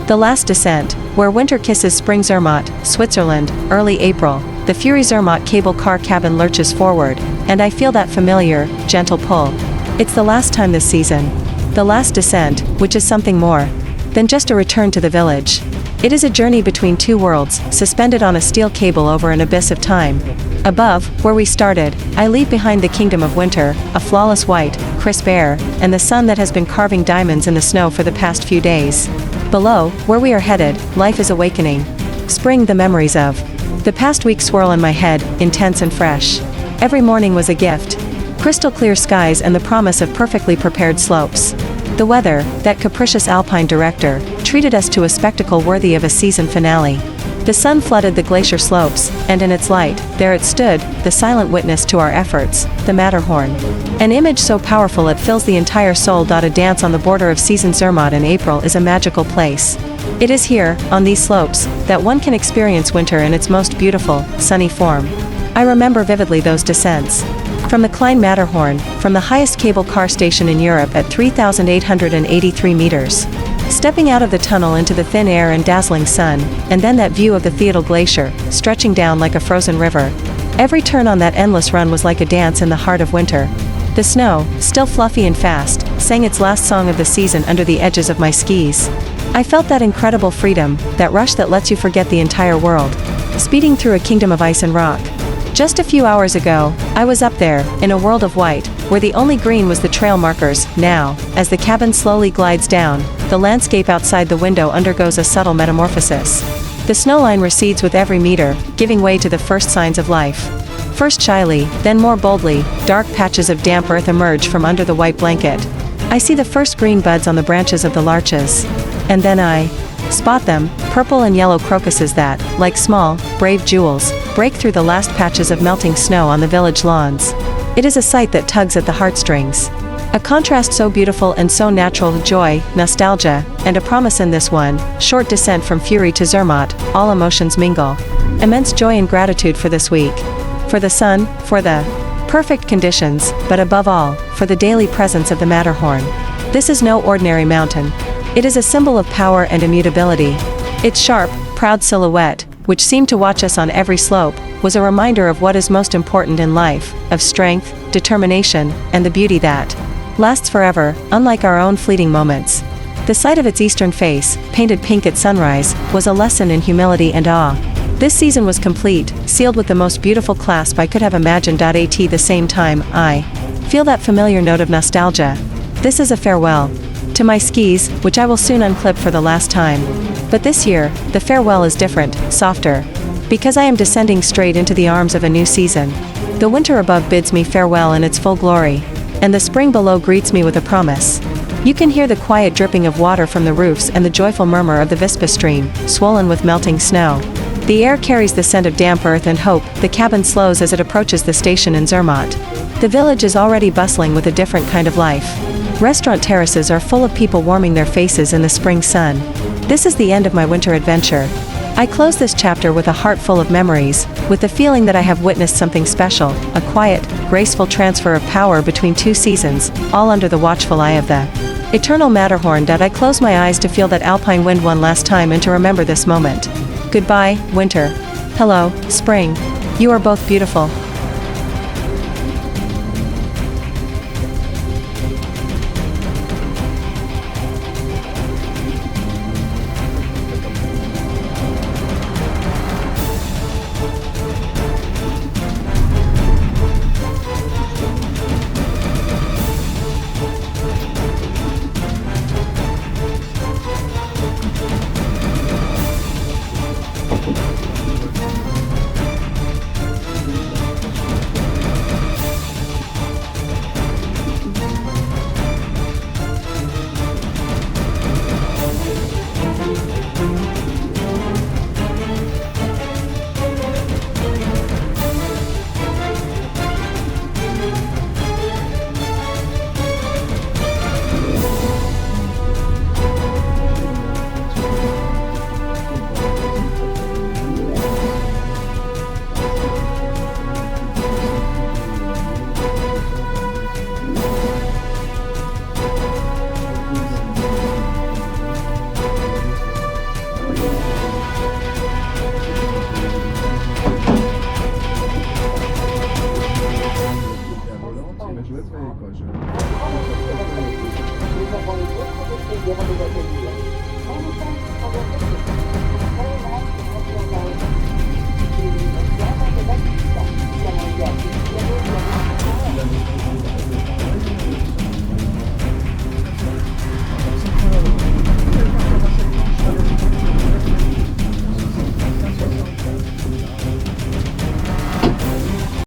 The last descent, where winter kisses spring. Zermatt, Switzerland, early April. The Fury Zermatt cable car cabin lurches forward, and I feel that familiar, gentle pull. It's the last time this season. The last descent, which is something more than just a return to the village. It is a journey between two worlds, suspended on a steel cable over an abyss of time. Above, where we started, I leave behind the kingdom of winter, a flawless white, crisp air, and the sun that has been carving diamonds in the snow for the past few days. Below, where we are headed, life is awakening. Spring, the memories of the past week swirl in my head, intense and fresh. Every morning was a gift. Crystal clear skies and the promise of perfectly prepared slopes. The weather, that capricious Alpine director, treated us to a spectacle worthy of a season finale. The sun flooded the glacier slopes, and in its light, there it stood, the silent witness to our efforts, the Matterhorn. An image so powerful it fills the entire soul. A dance on the border of season. Zermatt in April is a magical place. It is here, on these slopes, that one can experience winter in its most beautiful, sunny form. I remember vividly those descents. From the Klein Matterhorn, from the highest cable car station in Europe at 3,883 meters. Stepping out of the tunnel into the thin air and dazzling sun, and then that view of the Theodule Glacier, stretching down like a frozen river. Every turn on that endless run was like a dance in the heart of winter. The snow, still fluffy and fast, sang its last song of the season under the edges of my skis. I felt that incredible freedom, that rush that lets you forget the entire world. Speeding through a kingdom of ice and rock. Just a few hours ago, I was up there, in a world of white, where the only green was the trail markers. Now, as the cabin slowly glides down, the landscape outside the window undergoes a subtle metamorphosis. The snowline recedes with every meter, giving way to the first signs of life. First shyly, then more boldly, dark patches of damp earth emerge from under the white blanket. I see the first green buds on the branches of the larches. And then I spot them, purple and yellow crocuses that, like small, brave jewels, break through the last patches of melting snow on the village lawns. It is a sight that tugs at the heartstrings. A contrast so beautiful and so natural with joy, nostalgia, and a promise in this one, short descent from Fury to Zermatt, all emotions mingle. Immense joy and gratitude for this week. For the sun, for the perfect conditions, but above all, for the daily presence of the Matterhorn. This is no ordinary mountain. It is a symbol of power and immutability. Its sharp, proud silhouette, which seemed to watch us on every slope, was a reminder of what is most important in life, of strength, determination, and the beauty that lasts forever, unlike our own fleeting moments. The sight of its eastern face, painted pink at sunrise, was a lesson in humility and awe. This season was complete, sealed with the most beautiful clasp I could have imagined. At the same time, I feel that familiar note of nostalgia. This is a farewell to my skis, which I will soon unclip for the last time. But this year, the farewell is different, softer. Because I am descending straight into the arms of a new season. The winter above bids me farewell in its full glory. And the spring below greets me with a promise. You can hear the quiet dripping of water from the roofs and the joyful murmur of the Vispa stream, swollen with melting snow. The air carries the scent of damp earth and hope. The cabin slows as it approaches the station in Zermatt. The village is already bustling with a different kind of life. Restaurant terraces are full of people warming their faces in the spring sun. This is the end of my winter adventure. I close this chapter with a heart full of memories, with the feeling that I have witnessed something special, a quiet, graceful transfer of power between two seasons, all under the watchful eye of the eternal Matterhorn. I close my eyes to feel that Alpine wind one last time and to remember this moment. Goodbye, winter. Hello, spring. You are both beautiful. quoi. Je...